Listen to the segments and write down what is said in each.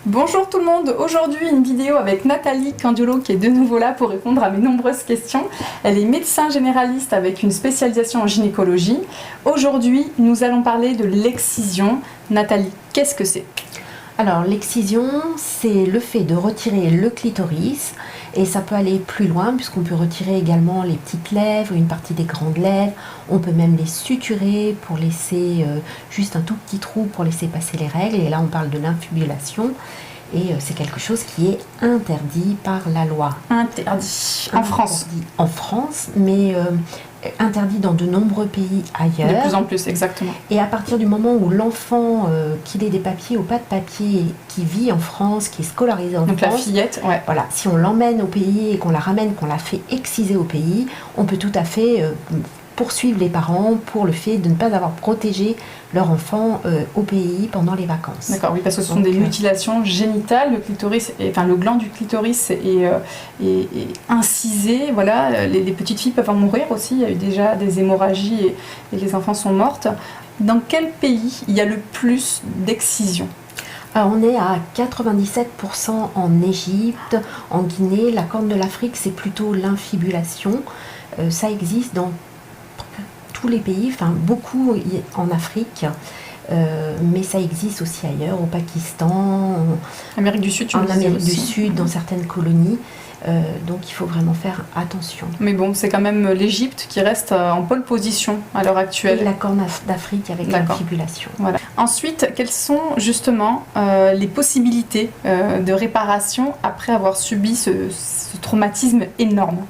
Bonjour tout le monde, aujourd'hui une vidéo avec Nathalie Candiolo qui est de nouveau là pour répondre à mes nombreuses questions. Elle est médecin généraliste avec une spécialisation en gynécologie. Aujourd'hui nous allons parler de l'excision. Nathalie, qu'est-ce que c'est ? Alors l'excision, c'est le fait de retirer le clitoris et ça peut aller plus loin puisqu'on peut retirer également les petites lèvres, une partie des grandes lèvres, on peut même les suturer pour laisser juste un tout petit trou pour laisser passer les règles et là on parle de l'infibulation et c'est quelque chose qui est interdit par la loi. Interdit en France. En France, mais interdit dans de nombreux pays ailleurs. De plus en plus, exactement. Et à partir du moment où l'enfant, qu'il ait des papiers ou pas de papiers, qui vit en France, qui est scolarisé en France... Donc la fillette, ouais. Voilà, si on l'emmène au pays et qu'on la ramène, qu'on la fait exciser au pays, on peut tout à fait poursuivre les parents pour le fait de ne pas avoir protégé leur enfant au pays pendant les vacances. D'accord, oui, parce que ce sont des mutilations génitales. Le gland du clitoris est incisé. Voilà, les petites filles peuvent en mourir aussi. Il y a eu déjà des hémorragies et les enfants sont mortes. Dans quel pays il y a le plus d'excisions ? Alors on est à 97% en Égypte, en Guinée. La Corne de l'Afrique, c'est plutôt l'infibulation. Ça existe dans tous les pays, enfin beaucoup en Afrique, mais ça existe aussi ailleurs, au Pakistan, Amérique du Sud, en Amérique du Sud, dans certaines colonies. Donc il faut vraiment faire attention. Mais bon, c'est quand même l'Égypte qui reste en pole position à l'heure actuelle. Et la Corne d'Afrique avec l'infibulation. Voilà. Ensuite, quelles sont justement les possibilités de réparation après avoir subi ce traumatisme énorme ?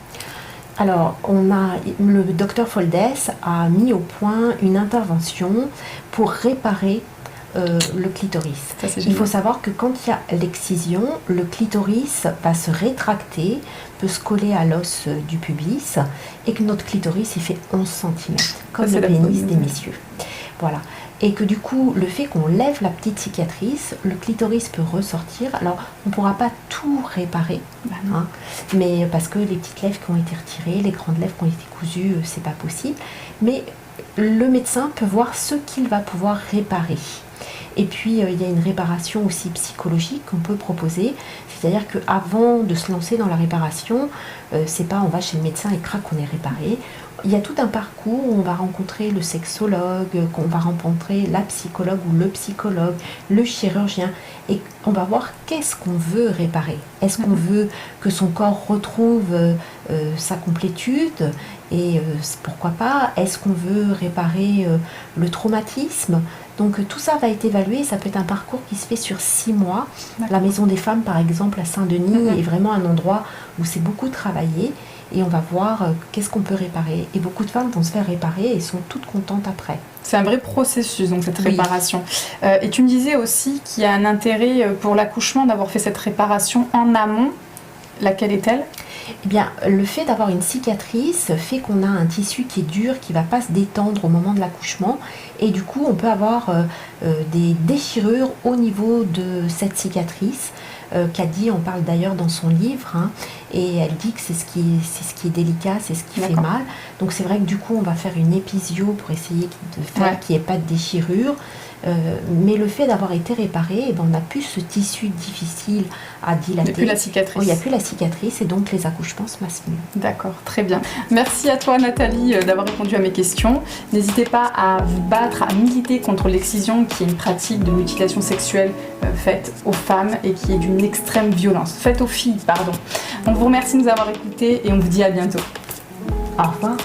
Alors, le docteur Foldes a mis au point une intervention pour réparer le clitoris. Il faut savoir que quand il y a l'excision, le clitoris va se rétracter, peut se coller à l'os du pubis et que notre clitoris il fait 11 cm, comme le pénis des messieurs. Voilà. Et que du coup, le fait qu'on lève la petite cicatrice, le clitoris peut ressortir. Alors, on ne pourra pas tout réparer, hein, mais parce que les petites lèvres qui ont été retirées, les grandes lèvres qui ont été cousues, c'est pas possible. Mais le médecin peut voir ce qu'il va pouvoir réparer. Et puis, il y a une réparation aussi psychologique qu'on peut proposer. C'est-à-dire qu'avant de se lancer dans la réparation, c'est pas on va chez le médecin et crac, on est réparé. Il y a tout un parcours où on va rencontrer le sexologue, qu'on va rencontrer la psychologue ou le psychologue, le chirurgien, et on va voir qu'est-ce qu'on veut réparer. Est-ce qu'on veut que son corps retrouve sa complétude et pourquoi pas, est-ce qu'on veut réparer le traumatisme? Donc tout ça va être évalué, ça peut être un parcours qui se fait sur 6 mois. La Maison des Femmes par exemple à Saint-Denis est vraiment un endroit où c'est beaucoup travaillé et on va voir qu'est-ce qu'on peut réparer. Et beaucoup de femmes vont se faire réparer et sont toutes contentes après. C'est un vrai processus, donc cette réparation. Et tu me disais aussi qu'il y a un intérêt pour l'accouchement d'avoir fait cette réparation en amont. Laquelle est-elle ? Eh bien, le fait d'avoir une cicatrice fait qu'on a un tissu qui est dur, qui ne va pas se détendre au moment de l'accouchement. Et du coup, on peut avoir des déchirures au niveau de cette cicatrice. Caddy en parle d'ailleurs dans son livre, hein, et elle dit que c'est ce qui est délicat, c'est ce qui fait mal. Donc c'est vrai que du coup, on va faire une épisio pour essayer de faire qu'il n'y ait pas de déchirure. Mais le fait d'avoir été réparé, eh ben, on n'a plus ce tissu difficile à dilater. Il n'y a plus la cicatrice. Il n'y a plus la cicatrice et donc les accouchements se passent mieux. D'accord, très bien. Merci à toi Nathalie d'avoir répondu à mes questions. N'hésitez pas à vous battre, à militer contre l'excision qui est une pratique de mutilation sexuelle faite aux femmes et qui est d'une extrême violence. Faite aux filles, pardon. On vous remercie de nous avoir écoutés et on vous dit à bientôt. Au revoir.